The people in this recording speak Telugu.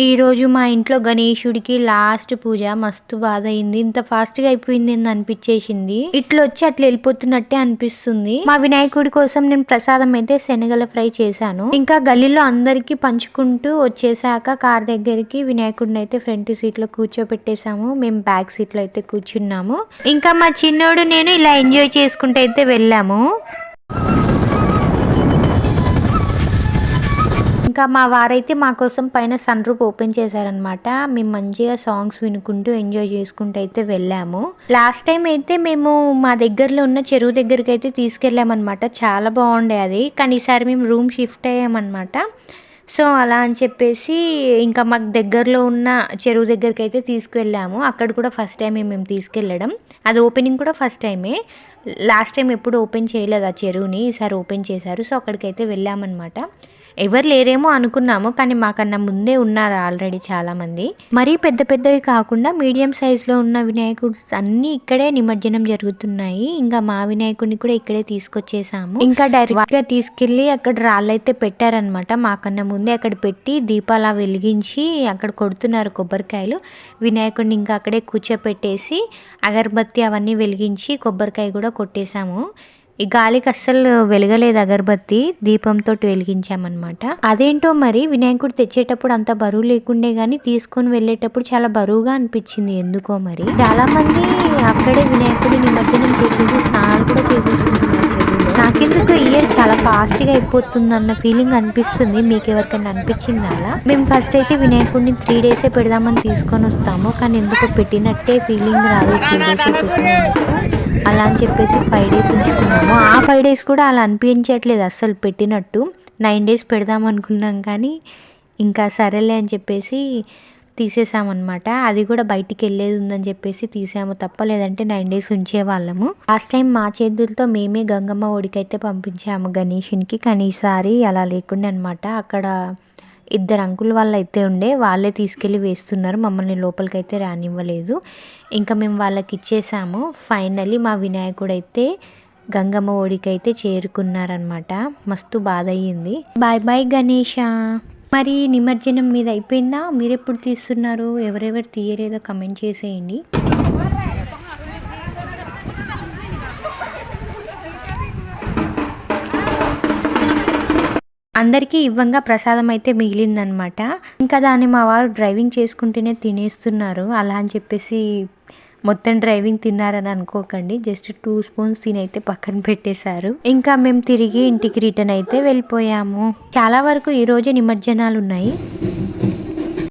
ఈరోజు మా ఇంట్లో గణేశుడికి లాస్ట్ పూజ మస్తు బాధ అయింది. ఇంత ఫాస్ట్ గా అయిపోయింది అని అనిపించేసింది. ఇట్లా వచ్చి అట్లా వెళ్ళిపోతున్నట్టే అనిపిస్తుంది. మా వినాయకుడి కోసం నేను ప్రసాదం అయితే శనగల ఫ్రై చేశాను. ఇంకా గల్లీలో అందరికి పంచుకుంటూ వచ్చేసాక కార్ దగ్గరికి వినాయకుడిని అయితే ఫ్రంట్ సీట్ లో కూర్చోబెట్టేసాము. మేము బ్యాక్ సీట్ లో అయితే కూర్చున్నాము. ఇంకా మా చిన్నోడు నేను ఇలా ఎంజాయ్ చేసుకుంటూ అయితే వెళ్ళాము. ఇంకా మా వారైతే మా కోసం పైన సన్ రూఫ్ ఓపెన్ చేశారనమాట. మేము మంచిగా సాంగ్స్ వినుకుంటూ ఎంజాయ్ చేసుకుంటూ అయితే వెళ్ళాము. లాస్ట్ టైం అయితే మేము మా దగ్గరలో ఉన్న చెరువు దగ్గరికి అయితే తీసుకెళ్ళామన్నమాట. చాలా బాగుండే అది. కానీ ఈసారి మేము రూమ్ షిఫ్ట్ అయ్యామన్నమాట. సో అలా అని చెప్పేసి ఇంకా మాకు దగ్గరలో ఉన్న చెరువు దగ్గరికి అయితే తీసుకువెళ్ళాము. అక్కడ కూడా ఫస్ట్ టైమే మేము తీసుకెళ్ళడం. అది ఓపెనింగ్ కూడా ఫస్ట్ టైమే. లాస్ట్ టైం ఎప్పుడు ఓపెన్ చేయలేదు ఆ చెరువుని. ఈసారి ఓపెన్ చేశారు. సో అక్కడికైతే వెళ్ళామన్నమాట. ఎవరు లేరేమో అనుకున్నాము, కానీ మాకన్నా ముందే ఉన్నారు ఆల్రెడీ చాలామంది. మరీ పెద్ద పెద్దవి కాకుండా మీడియం సైజులో ఉన్న వినాయకుడు అన్నీ ఇక్కడే నిమజ్జనం జరుగుతున్నాయి. ఇంకా మా వినాయకుడిని కూడా ఇక్కడే తీసుకొచ్చేసాము. ఇంకా డైరెక్ట్గా తీసుకెళ్ళి అక్కడ రాళ్ళైతే పెట్టారనమాట. మాకన్నా ముందే అక్కడ పెట్టి దీపాలా వెలిగించి అక్కడ కొడుతున్నారు కొబ్బరికాయలు. వినాయకుడిని ఇంకా అక్కడే కూర్చోపెట్టేసి అగరబత్తి అవన్నీ వెలిగించి కొబ్బరికాయ కూడా కొట్టేశాము. ఈ గాలికి అస్సలు వెలగలేదు అగరబత్తి, దీపంతో వెలిగించామన్నమాట. అదేంటో మరి వినాయకుడు తెచ్చేటప్పుడు అంత బరువు లేకుండే గానీ తీసుకొని వెళ్ళేటప్పుడు చాలా బరువుగా అనిపించింది ఎందుకో మరి. చాలా మంది అక్కడే వినాయకుడి నిమజ్జనం చేసేసి స్నానాలు కూడా చేసేసుకుంటున్నారు చెరువులో. నాకెందుకు ఇయర్ చాలా ఫాస్ట్ గా అయిపోతుంది అన్న ఫీలింగ్ అనిపిస్తుంది. మీకు ఎవరికైనా అనిపించింది అలా? మేము ఫస్ట్ అయితే వినాయకుడిని 3 days పెడదామని తీసుకొని వస్తాము, కానీ ఎందుకో పెట్టినట్టే ఫీలింగ్ రాదు. 3 days పెట్టినట్టు అలా అని చెప్పేసి 5 days ఉంచుకున్నాము. ఆ 5 days కూడా అలా అనిపించట్లేదు అస్సలు పెట్టినట్టు. 9 days పెడదాం అనుకున్నాం, కానీ ఇంకా సరేలే అని చెప్పేసి తీసేసామన్నమాట. అది కూడా బయటికి వెళ్ళేది ఉందని చెప్పేసి తీసాము తప్ప, లేదంటే 9 days ఉంచేవాళ్ళము. లాస్ట్ టైం మా చేతులతో మేమే గంగమ్మ ఒడికైతే పంపించాము గణేషునికి, కానీ ఈసారి అలా లేకుండా అనమాట. అక్కడ 2 అంకుల్ వాళ్ళు అయితే ఉండే, వాళ్ళే తీసుకెళ్ళి వేస్తున్నారు. మమ్మల్ని లోపలికైతే రానివ్వలేదు. ఇంకా మేము వాళ్ళకి ఇచ్చేసాము. ఫైనల్లీ మా వినాయకుడు అయితే గంగమ్మ ఒడికైతే చేరుకున్నారనమాట. మస్తు బాధ అయ్యింది. Bye bye Ganesha. మరి నిమజ్జనం మీద అయిపోయిందా? మీరు ఎప్పుడు తీస్తున్నారు? ఎవరెవరు తీయలేదో కమెంట్ చేసేయండి. అందరికీ ఇవ్వంగా ప్రసాదం అయితే మిగిలిందనమాట. ఇంకా దాన్ని మా వారు డ్రైవింగ్ చేసుకుంటూనే తినేస్తున్నారు. అలా అని చెప్పేసి మొత్తం డ్రైవింగ్ తిన్నారని అనుకోకండి. జస్ట్ 2 spoons తినైతే పక్కన పెట్టేశారు. ఇంకా మేము తిరిగి ఇంటికి రిటర్న్ అయితే వెళ్ళిపోయాము. చాలా వరకు ఈరోజే నిమజ్జనాలు ఉన్నాయి.